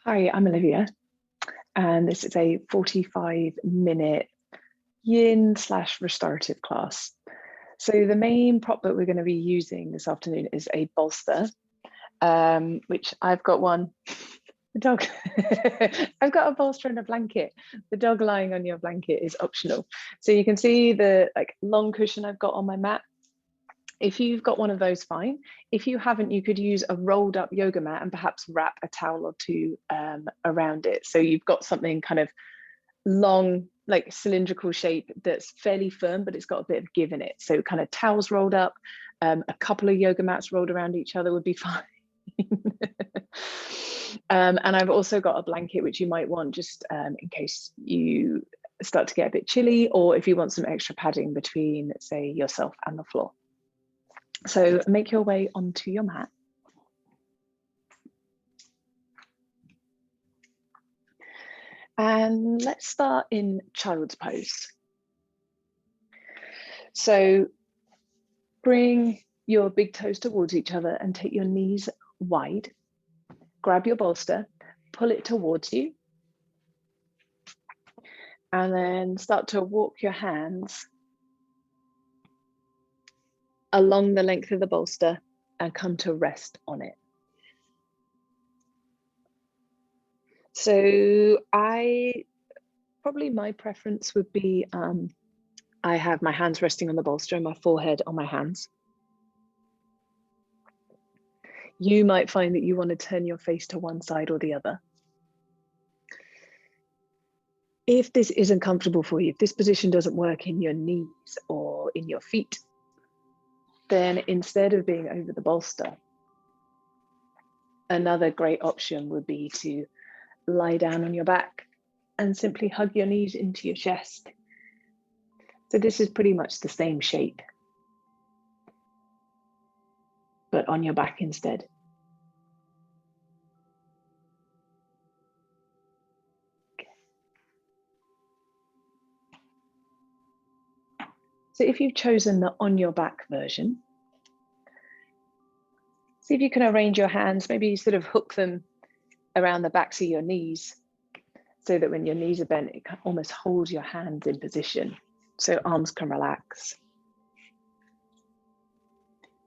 Hi, I'm Olivia, and this is a 45-minute yin/restorative class. So the main prop that we're going to be using this afternoon is a bolster, which I've got one. The dog. I've got a bolster and a blanket. The dog lying on your blanket is optional. So you can see the long cushion I've got on my mat. If you've got one of those, fine. If you haven't, you could use a rolled up yoga mat and perhaps wrap a towel or two around it. So you've got something kind of long, like cylindrical shape that's fairly firm, but it's got a bit of give in it. So kind of towels rolled up, a couple of yoga mats rolled around each other would be fine. And I've also got a blanket, which you might want just in case you start to get a bit chilly, or if you want some extra padding between, say, yourself and the floor. So make your way onto your mat. And let's start in child's pose. So bring your big toes towards each other and take your knees wide. Grab your bolster, pull it towards you. And then start to walk your hands along the length of the bolster and come to rest on it. So my preference would be, I have my hands resting on the bolster and my forehead on my hands. You might find that you want to turn your face to one side or the other. If this isn't comfortable for you, if this position doesn't work in your knees or in your feet, then instead of being over the bolster, another great option would be to lie down on your back and simply hug your knees into your chest. So this is pretty much the same shape, but on your back instead. So if you've chosen the on your back version, see if you can arrange your hands, maybe sort of hook them around the backs of your knees so that when your knees are bent, it almost holds your hands in position so arms can relax.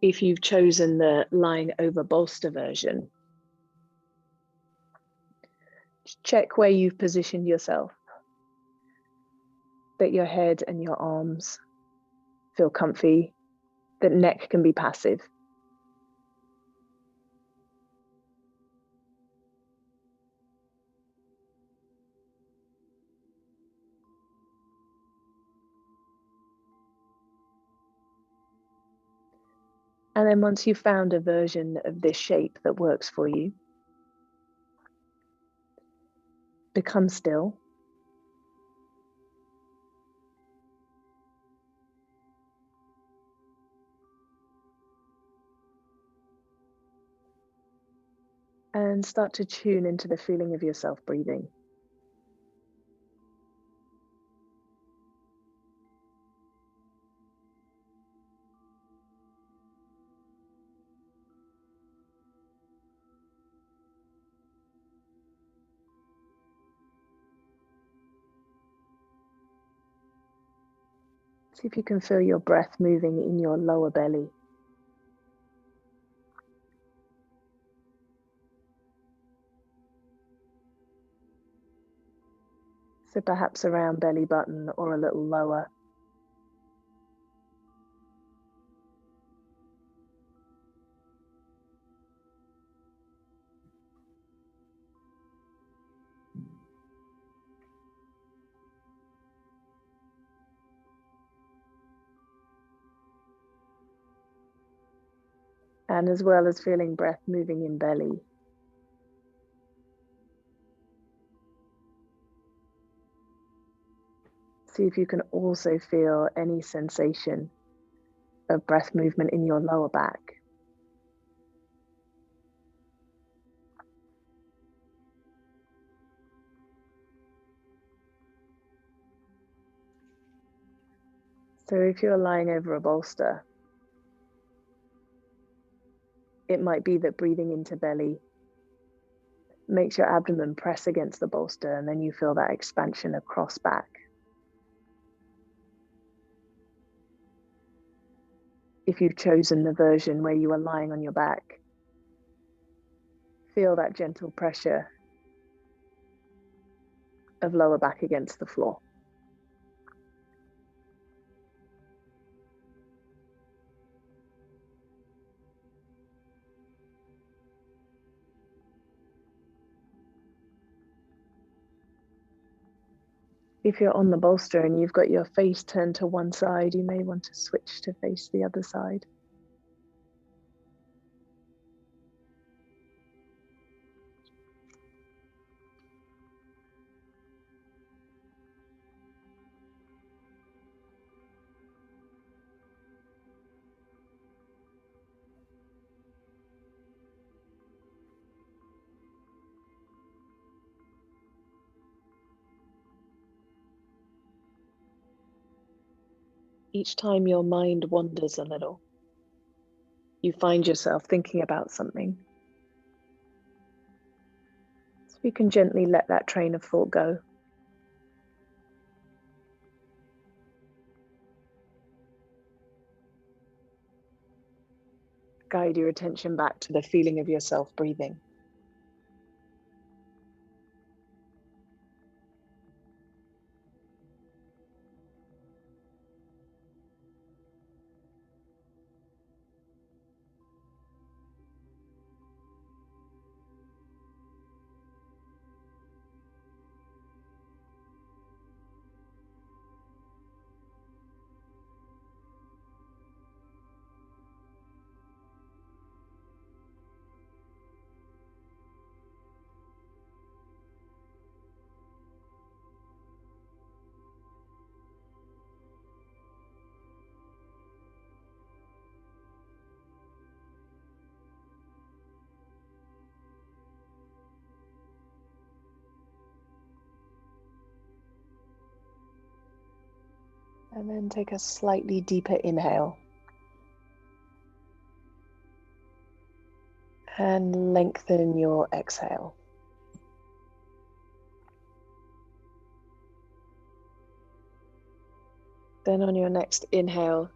If you've chosen the lying over bolster version, check where you've positioned yourself, that your head and your arms feel comfy, that neck can be passive. And then once you've found a version of this shape that works for you, become still. And start to tune into the feeling of yourself breathing. See if you can feel your breath moving in your lower belly. So perhaps around belly button or a little lower. And as well as feeling breath moving in belly. See if you can also feel any sensation of breath movement in your lower back. So if you're lying over a bolster, it might be that breathing into belly makes your abdomen press against the bolster, and then you feel that expansion across back. If you've chosen the version where you are lying on your back, feel that gentle pressure of lower back against the floor. If you're on the bolster and you've got your face turned to one side, you may want to switch to face the other side. Each time your mind wanders a little, you find yourself thinking about something. So you can gently let that train of thought go. Guide your attention back to the feeling of yourself breathing. And then take a slightly deeper inhale. And lengthen your exhale. Then on your next inhale,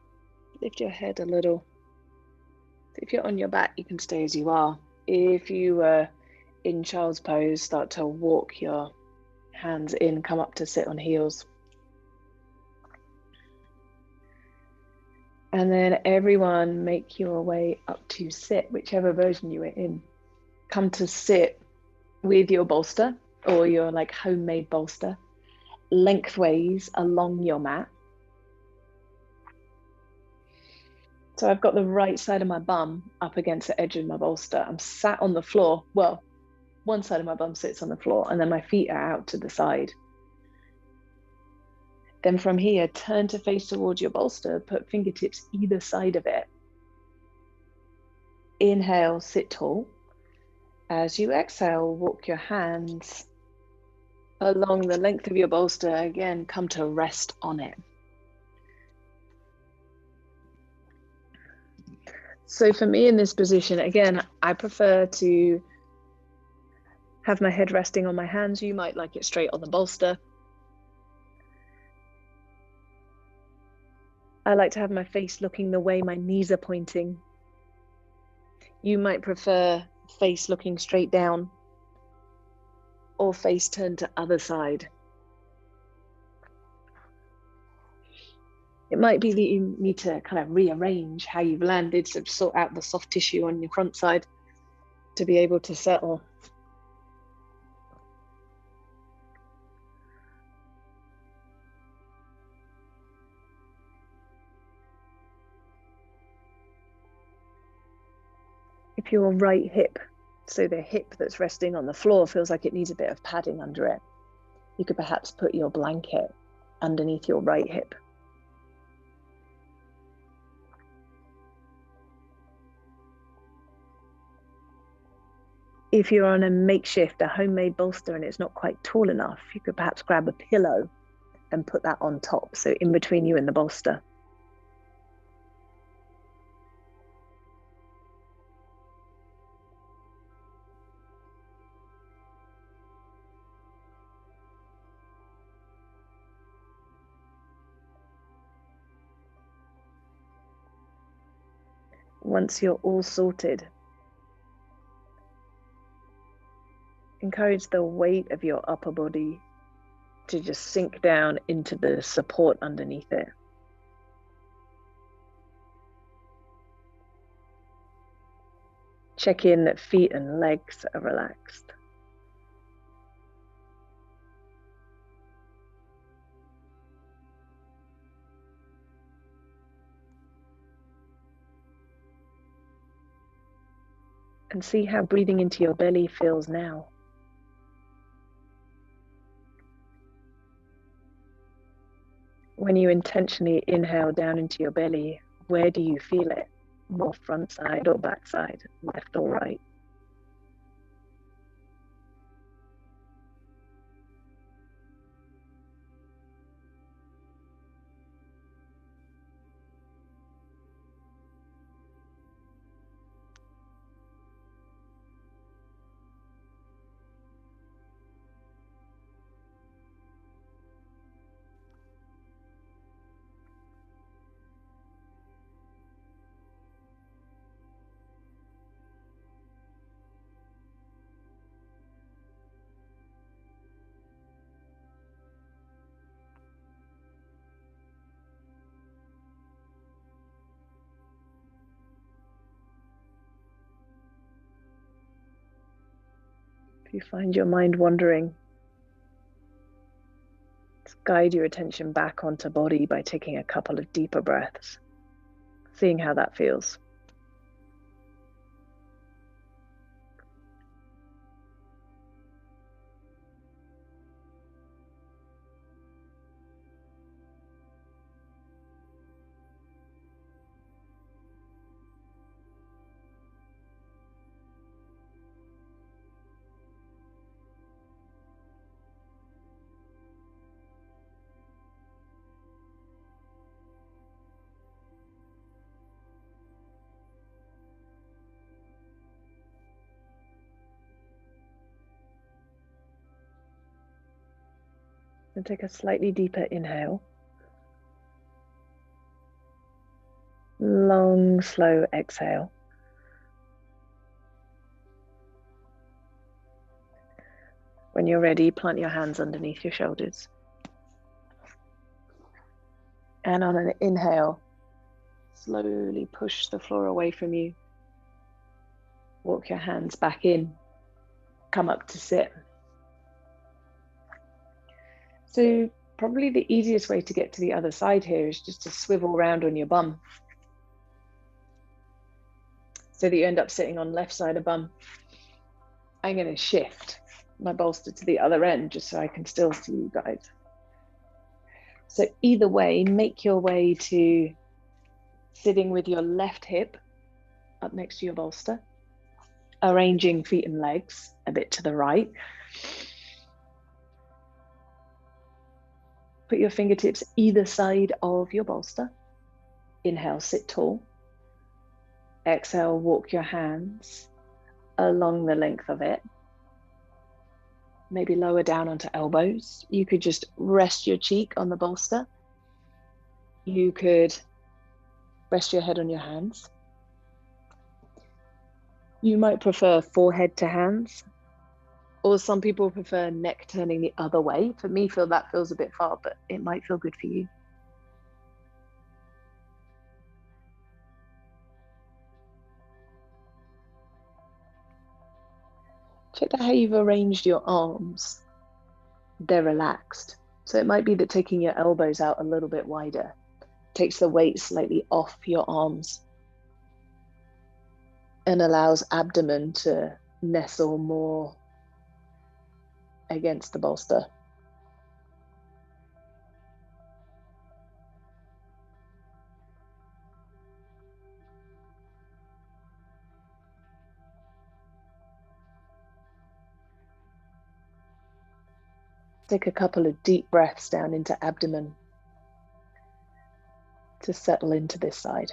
lift your head a little. If you're on your back, you can stay as you are. If you were in child's pose, start to walk your hands in, come up to sit on heels. And then everyone make your way up to sit, whichever version you were in. Come to sit with your bolster or your like homemade bolster lengthways along your mat. So I've got the right side of my bum up against the edge of my bolster. I'm sat on the floor. Well, one side of my bum sits on the floor and then my feet are out to the side. Then from here, turn to face towards your bolster, put fingertips either side of it. Inhale, sit tall. As you exhale, walk your hands along the length of your bolster. Again, come to rest on it. So for me in this position, again, I prefer to have my head resting on my hands. You might like it straight on the bolster. I like to have my face looking the way my knees are pointing. You might prefer face looking straight down or face turned to other side. It might be that you need to kind of rearrange how you've landed, so sort out the soft tissue on your front side to be able to settle. If your right hip, so the hip that's resting on the floor, feels like it needs a bit of padding under it, you could perhaps put your blanket underneath your right hip. If you're on a makeshift, a homemade bolster, and it's not quite tall enough, you could perhaps grab a pillow and put that on top, so in between you and the bolster. Once you're all sorted, encourage the weight of your upper body to just sink down into the support underneath it. Check in that feet and legs are relaxed. And see how breathing into your belly feels now. When you intentionally inhale down into your belly, where do you feel it? More front side or back side, left or right? If you find your mind wandering, just guide your attention back onto body by taking a couple of deeper breaths, seeing how that feels. And take a slightly deeper inhale. Long, slow exhale. When you're ready, plant your hands underneath your shoulders. And on an inhale, slowly push the floor away from you. Walk your hands back in. Come up to sit. So probably the easiest way to get to the other side here is just to swivel around on your bum, so that you end up sitting on left side of bum. I'm going to shift my bolster to the other end just so I can still see you guys. So either way, make your way to sitting with your left hip up next to your bolster, arranging feet and legs a bit to the right. Put your fingertips either side of your bolster. Inhale, sit tall. Exhale, walk your hands along the length of it. Maybe lower down onto elbows. You could just rest your cheek on the bolster. You could rest your head on your hands. You might prefer forehead to hands, or some people prefer neck turning the other way. For me, that feels a bit far, but it might feel good for you. Check out how you've arranged your arms. They're relaxed. So it might be that taking your elbows out a little bit wider takes the weight slightly off your arms and allows abdomen to nestle more against the bolster. Take a couple of deep breaths down into abdomen to settle into this side.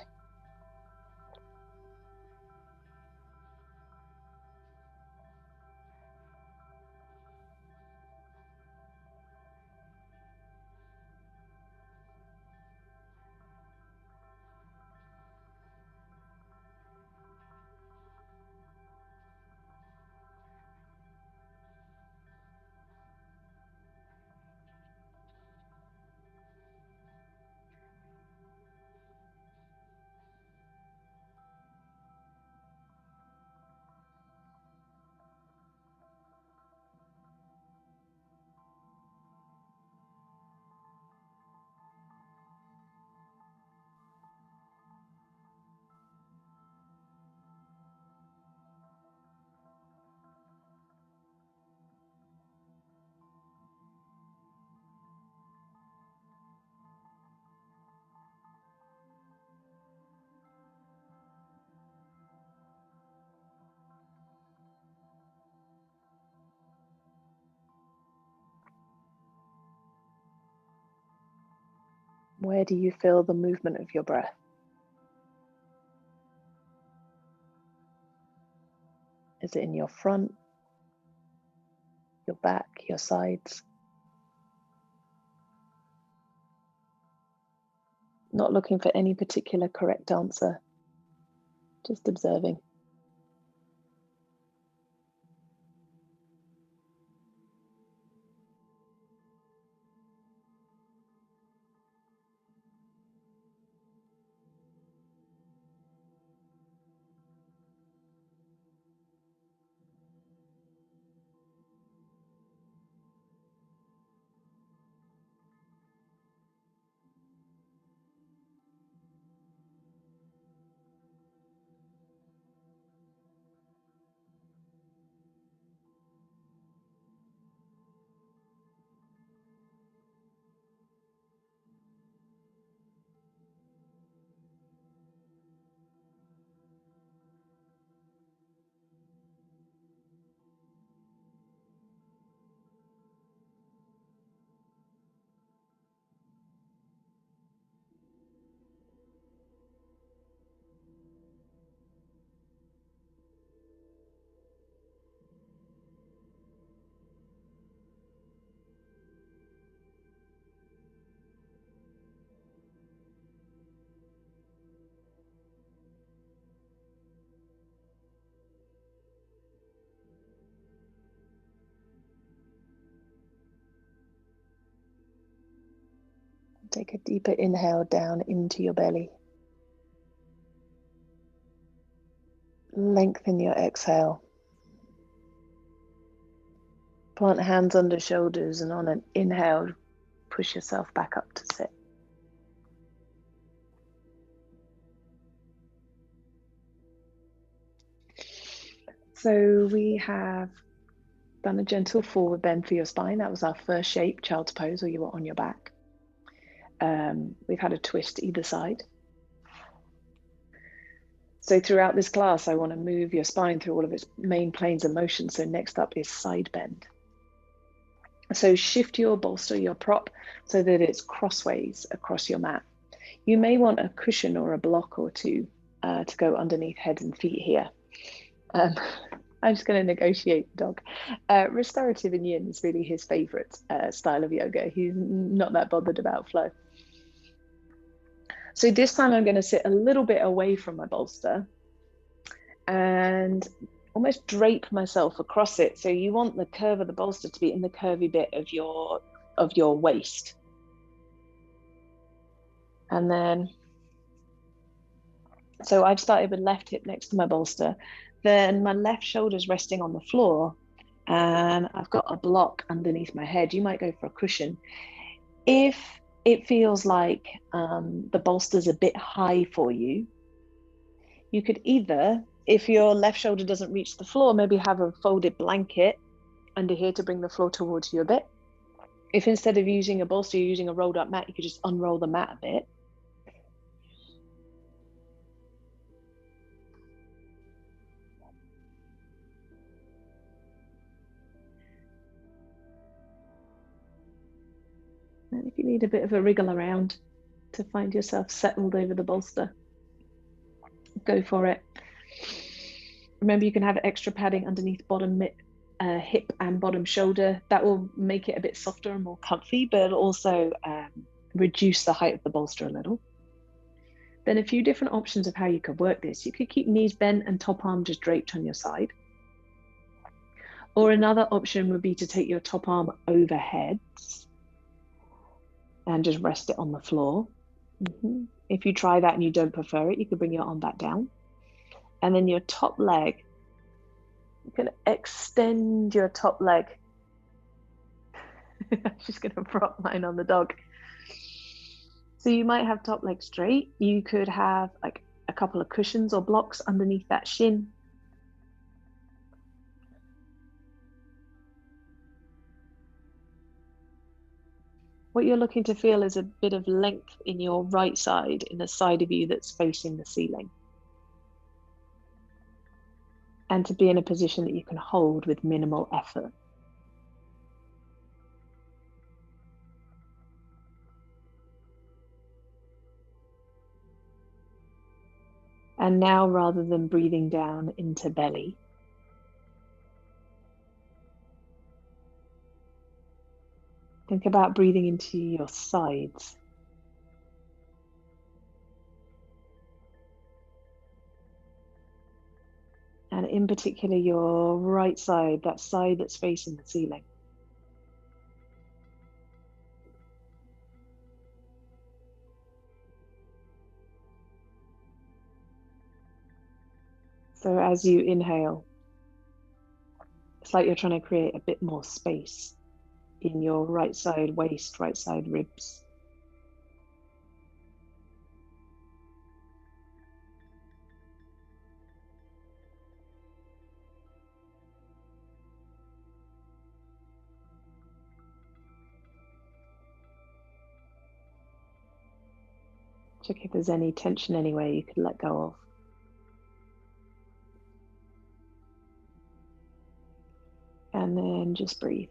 Where do you feel the movement of your breath? Is it in your front, your back, your sides? Not looking for any particular correct answer, just observing. Take a deeper inhale down into your belly. Lengthen your exhale. Plant hands under shoulders, and on an inhale, push yourself back up to sit. So we have done a gentle forward bend for your spine. That was our first shape, child's pose, or you were on your back. We've had a twist either side. So throughout this class, I want to move your spine through all of its main planes of motion. So next up is side bend. So shift your bolster, your prop, so that it's crossways across your mat. You may want a cushion or a block or two to go underneath head and feet here. I'm just going to negotiate the dog. Restorative in yin is really his favorite style of yoga. He's not that bothered about flow. So this time I'm going to sit a little bit away from my bolster and almost drape myself across it. So you want the curve of the bolster to be in the curvy bit of your waist. And then, so I've started with left hip next to my bolster. Then my left shoulder's resting on the floor and I've got a block underneath my head. You might go for a cushion. If it feels like the bolster's a bit high for you, you could either, if your left shoulder doesn't reach the floor, maybe have a folded blanket under here to bring the floor towards you a bit. If instead of using a bolster, you're using a rolled up mat, you could just unroll the mat a bit. And if you need a bit of a wriggle around to find yourself settled over the bolster, go for it. Remember, you can have extra padding underneath bottom hip and bottom shoulder. That will make it a bit softer and more comfy, but it'll also reduce the height of the bolster a little. Then a few different options of how you could work this. You could keep knees bent and top arm just draped on your side. Or another option would be to take your top arm overhead and just rest it on the floor. If you try that and you don't prefer it, you could bring your arm back down. And then your top leg, you can extend your top leg. I'm just going to prop mine on the dog. So you might have top leg straight. You could have like a couple of cushions or blocks underneath that shin. What you're looking to feel is a bit of length in your right side, in the side of you that's facing the ceiling. And to be in a position that you can hold with minimal effort. And now, rather than breathing down into belly, think about breathing into your sides. And in particular, your right side, that side that's facing the ceiling. So as you inhale, it's like you're trying to create a bit more space in your right side waist, right side ribs. Check if there's any tension anywhere you could let go of. And then just breathe.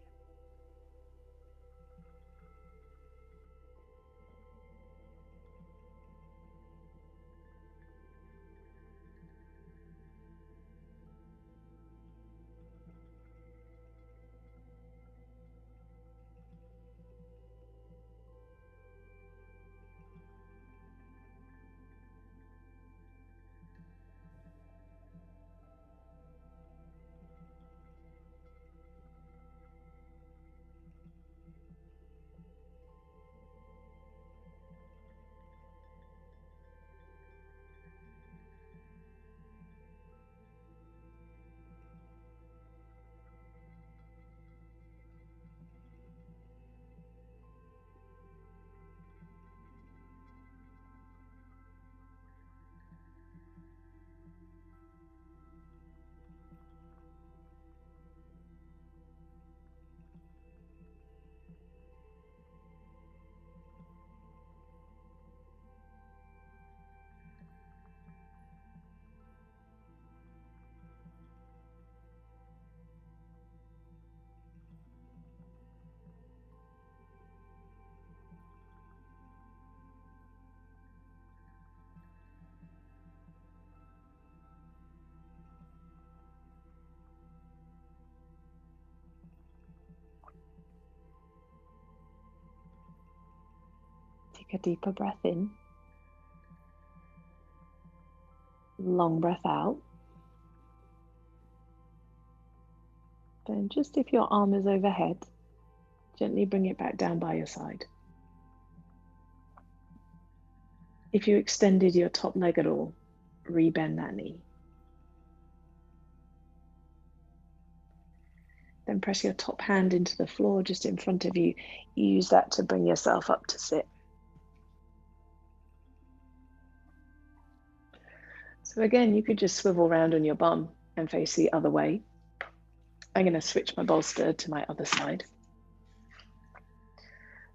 Take a deeper breath in. Long breath out. Then just if your arm is overhead, gently bring it back down by your side. If you extended your top leg at all, rebend that knee. Then press your top hand into the floor just in front of you. Use that to bring yourself up to sit. So again, you could just swivel around on your bum and face the other way. I'm going to switch my bolster to my other side.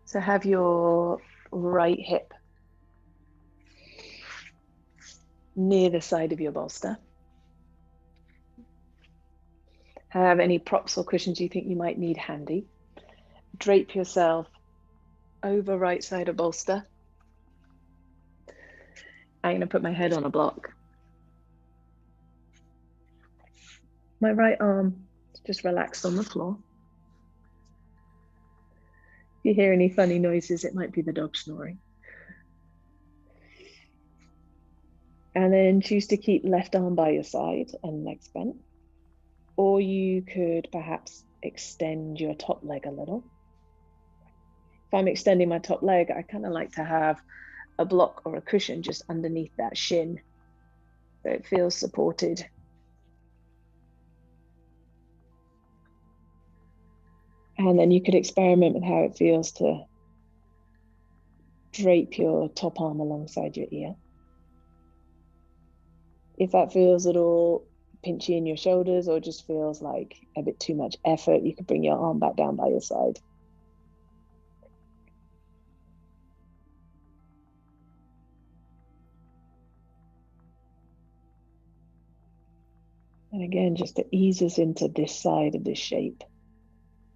So have your right hip near the side of your bolster. Have any props or cushions you think you might need handy. Drape yourself over right side of bolster. I'm going to put my head on a block. My right arm is just relaxed on the floor. If you hear any funny noises, it might be the dog snoring. And then choose to keep left arm by your side and legs bent. Or you could perhaps extend your top leg a little. If I'm extending my top leg, I kind of like to have a block or a cushion just underneath that shin, so it feels supported. And then you could experiment with how it feels to drape your top arm alongside your ear. If that feels at all pinchy in your shoulders or just feels like a bit too much effort, you could bring your arm back down by your side. And again, just to ease us into this side of this shape,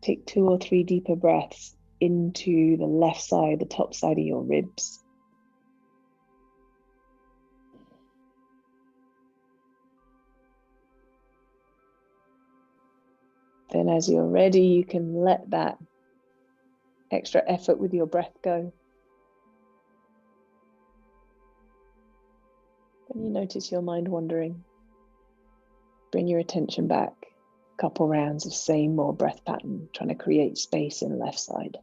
take 2 or 3 deeper breaths into the left side, the top side of your ribs. Then as you're ready, you can let that extra effort with your breath go. Then you notice your mind wandering. Bring your attention back. A couple rounds of same more breath pattern, trying to create space in the left side.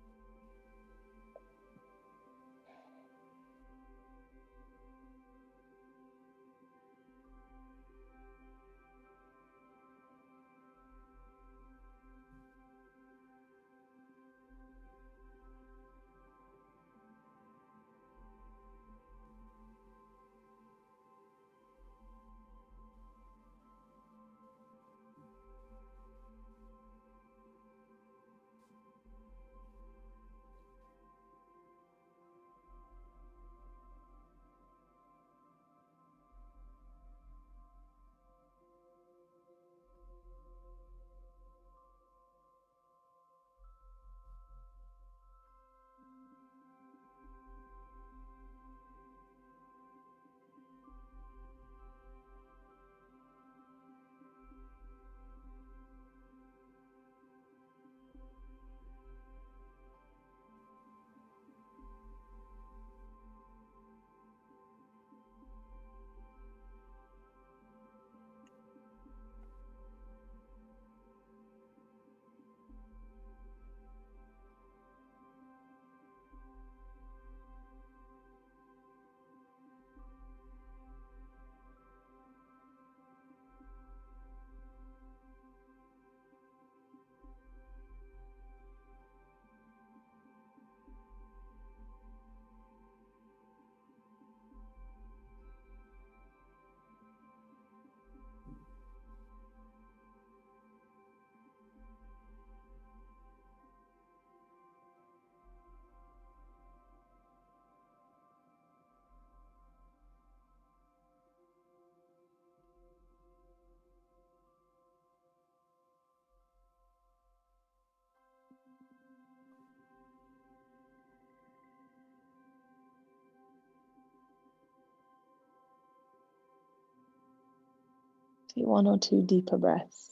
Take 1 or 2 deeper breaths.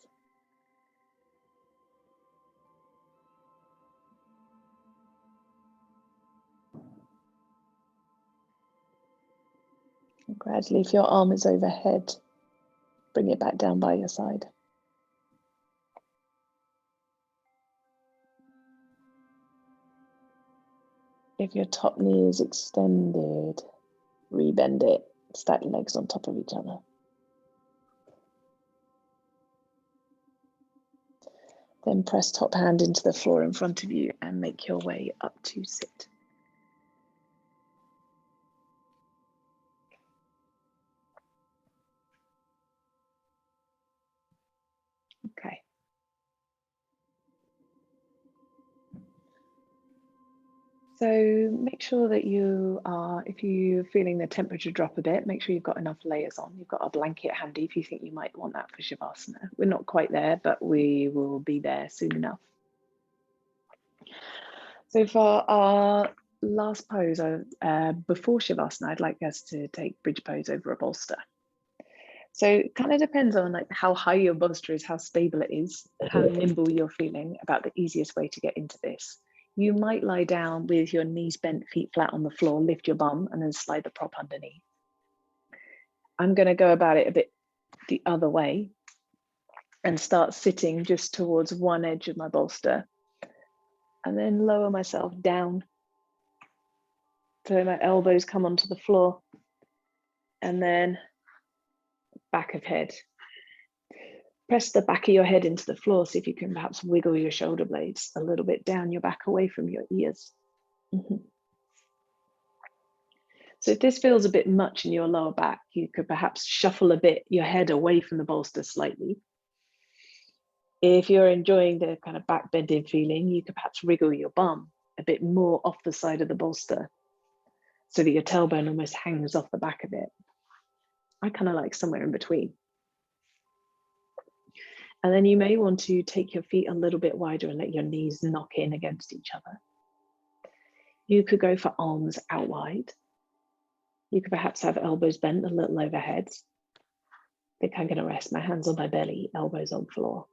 And gradually, if your arm is overhead, bring it back down by your side. If your top knee is extended, rebend it, stack legs on top of each other. Then press top hand into the floor in front of you and make your way up to sit. Okay. So make sure that you are, if you're feeling the temperature drop a bit, make sure you've got enough layers on. You've got a blanket handy if you think you might want that for Shavasana. We're not quite there, but we will be there soon enough. So for our last pose, before Shavasana, I'd like us to take bridge pose over a bolster. So it kind of depends on like how high your bolster is, how stable it is, how nimble you're feeling about the easiest way to get into this. You might lie down with your knees bent, feet flat on the floor, lift your bum and then slide the prop underneath. I'm going to go about it a bit the other way and start sitting just towards one edge of my bolster and then lower myself down so my elbows come onto the floor and then back of head. Press the back of your head into the floor. See if you can perhaps wiggle your shoulder blades a little bit down your back away from your ears. So if this feels a bit much in your lower back, you could perhaps shuffle a bit your head away from the bolster slightly. If you're enjoying the kind of back bending feeling, you could perhaps wriggle your bum a bit more off the side of the bolster so that your tailbone almost hangs off the back of it. I kind of like somewhere in between. And then you may want to take your feet a little bit wider and let your knees knock in against each other. You could go for arms out wide. You could perhaps have elbows bent a little overhead. I think I'm going to rest my hands on my belly, elbows on floor.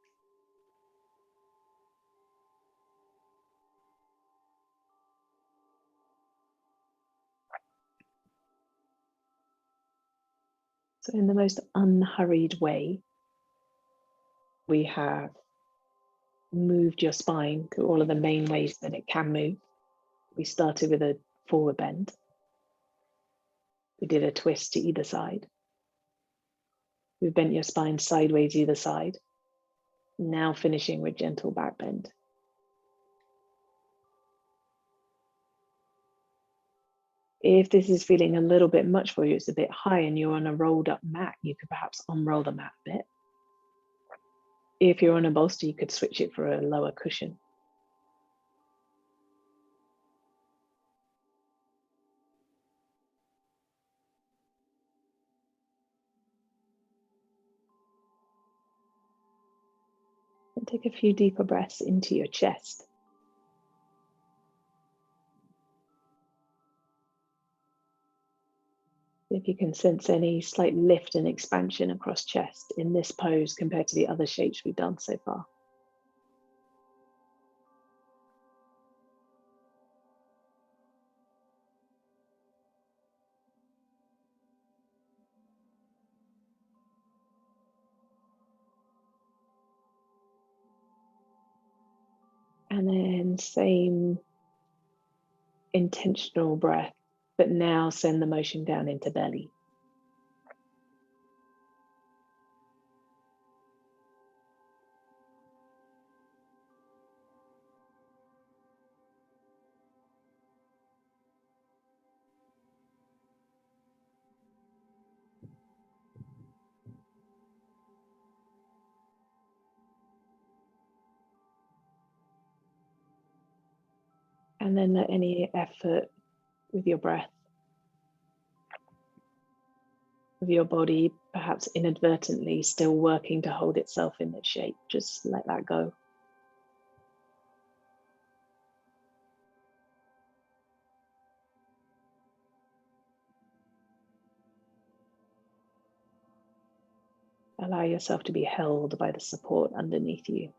So in the most unhurried way, we have moved your spine through all of the main ways that it can move. We started with a forward bend. We did a twist to either side. We bent your spine sideways either side. Now finishing with gentle back bend. If this is feeling a little bit much for you, it's a bit high and you're on a rolled up mat, you could perhaps unroll the mat a bit. If you're on a bolster, you could switch it for a lower cushion. And take a few deeper breaths into your chest. If you can sense any slight lift and expansion across chest in this pose compared to the other shapes we've done so far. And then same intentional breath, but now send the motion down into belly. And then let any effort with your breath, with your body, perhaps inadvertently still working to hold itself in that shape, just let that go. Allow yourself to be held by the support underneath you.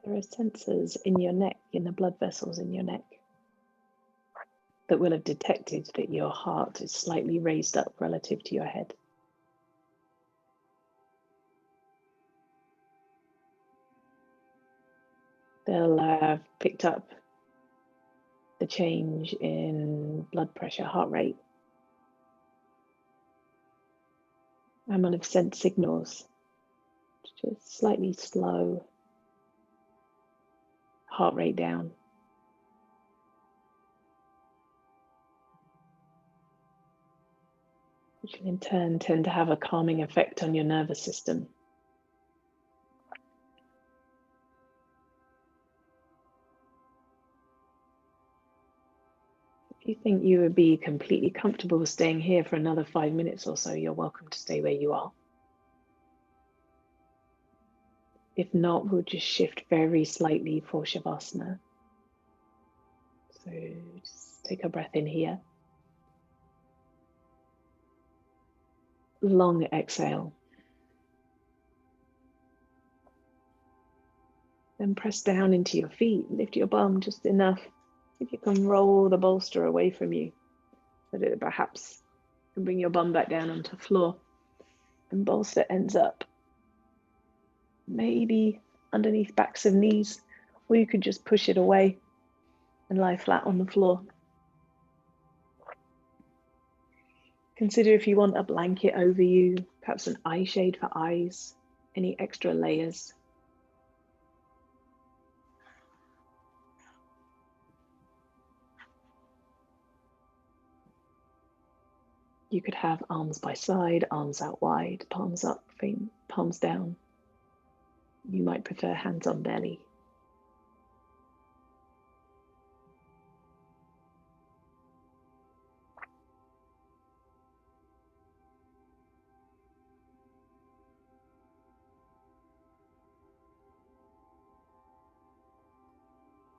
There are sensors in your neck, in the blood vessels in your neck, that will have detected that your heart is slightly raised up relative to your head. They'll have picked up the change in blood pressure, heart rate, and will have sent signals to just slightly slow heart rate down. Which will in turn tend to have a calming effect on your nervous system. If you think you would be completely comfortable staying here for another 5 minutes or so, you're welcome to stay where you are. If not, we'll just shift very slightly for Shavasana. So just take a breath in here. Long exhale. Then press down into your feet, lift your bum just enough. If you can roll the bolster away from you, so that it perhaps can bring your bum back down onto the floor. And bolster ends up maybe underneath backs of knees, or you could just push it away and lie flat on the floor. Consider if you want a blanket over you, perhaps an eye shade for eyes, any extra layers. You could have arms by side, arms out wide, palms up, palms down. You might prefer hands on belly.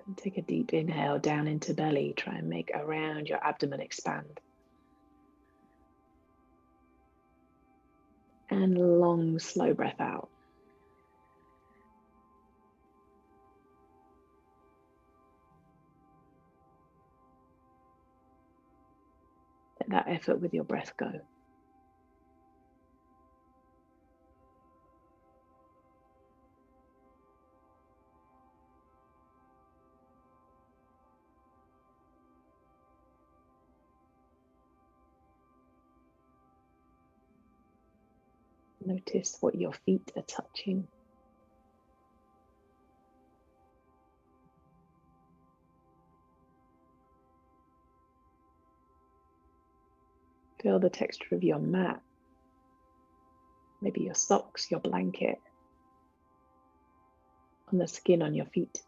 And take a deep inhale down into belly. Try and make around your abdomen expand. And long, slow breath out. Let that effort with your breath go. Notice what your feet are touching. Feel the texture of your mat, maybe your socks, your blanket, on the skin on your feet.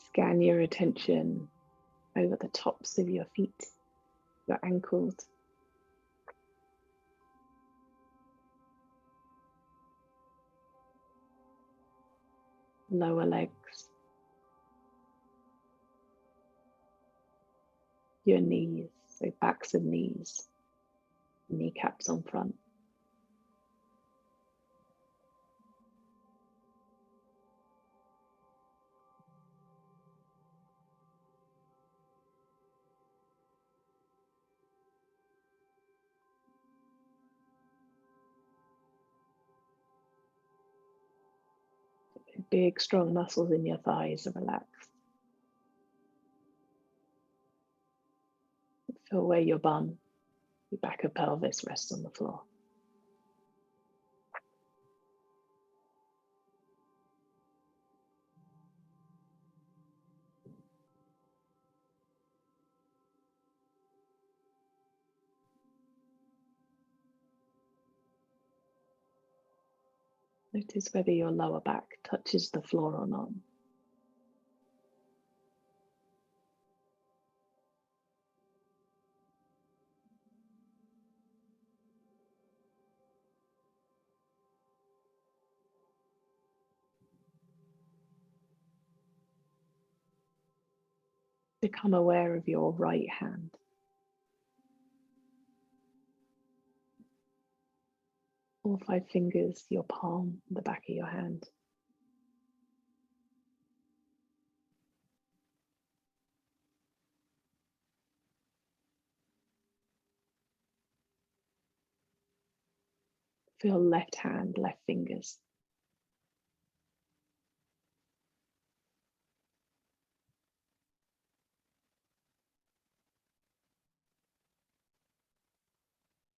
Scan your attention over the tops of your feet, your ankles, lower legs, your knees, so backs of knees, kneecaps on front. Big, strong muscles in your thighs are relaxed. Feel where your bum, your back of pelvis rests on the floor. Notice whether your lower back touches the floor or not. Become aware of your right hand. All 5 fingers, your palm, the back of your hand. Feel left hand, left fingers.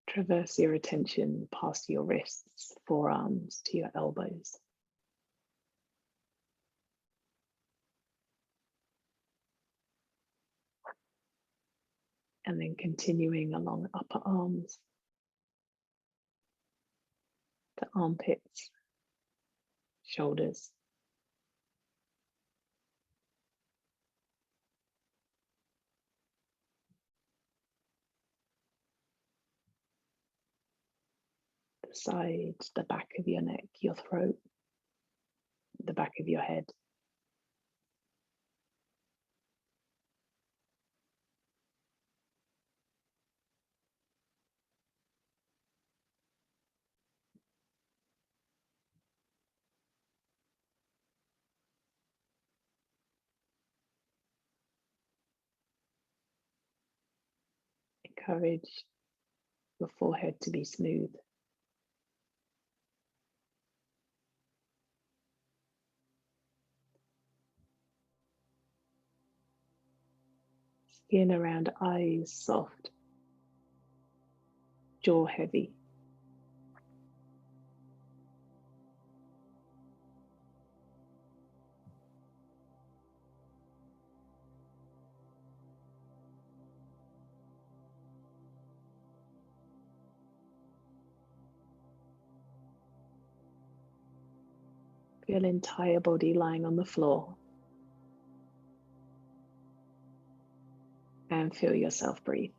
Traverse your attention past your wrists, forearms to your elbows. And then continuing along upper arms to armpits, shoulders, the sides, the back of your neck, your throat, the back of your head. Encourage your forehead to be smooth. Skin around eyes soft, jaw heavy. Feel entire body lying on the floor. And feel yourself breathe.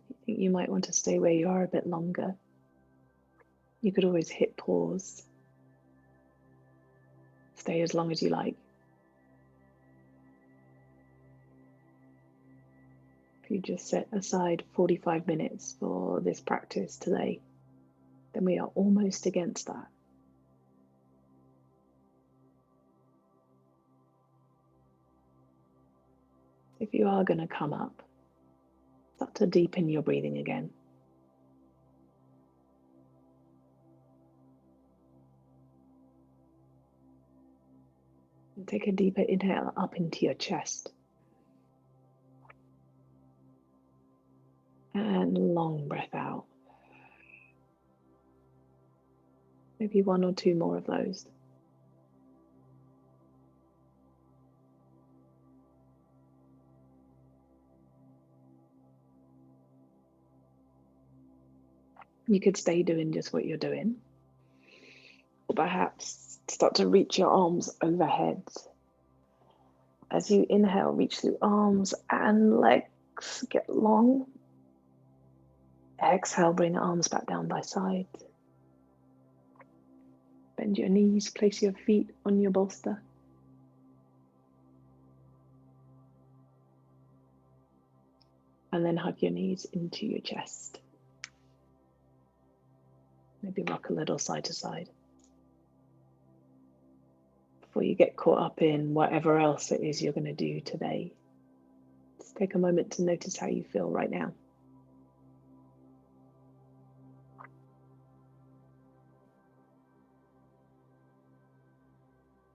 I think you might want to stay where you are a bit longer. You could always hit pause. Stay as long as you like. If you just set aside 45 minutes for this practice today, then we are almost against that. If you are going to come up, start to deepen your breathing again. And take a deeper inhale up into your chest. And long breath out. Maybe one or two more of those. You could stay doing just what you're doing, or perhaps start to reach your arms overhead. As you inhale, reach through arms and legs, get long. Exhale, bring the arms back down by side. Bend your knees, place your feet on your bolster. And then hug your knees into your chest. Maybe rock a little side to side. Before you get caught up in whatever else it is you're going to do today, just take a moment to notice how you feel right now.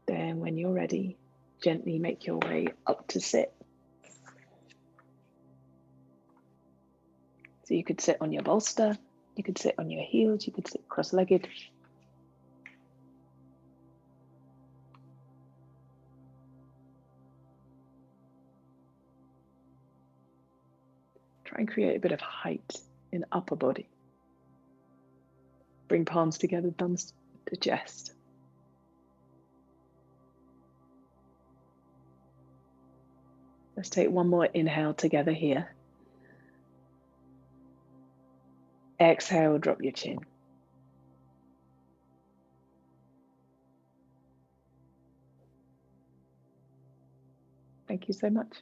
Then when you're ready, gently make your way up to sit. So you could sit on your bolster, you could sit on your heels, you could sit cross-legged. Try and create a bit of height in the upper body. Bring palms together, thumbs to chest. Let's take one more inhale together here. Exhale, drop your chin. Thank you so much.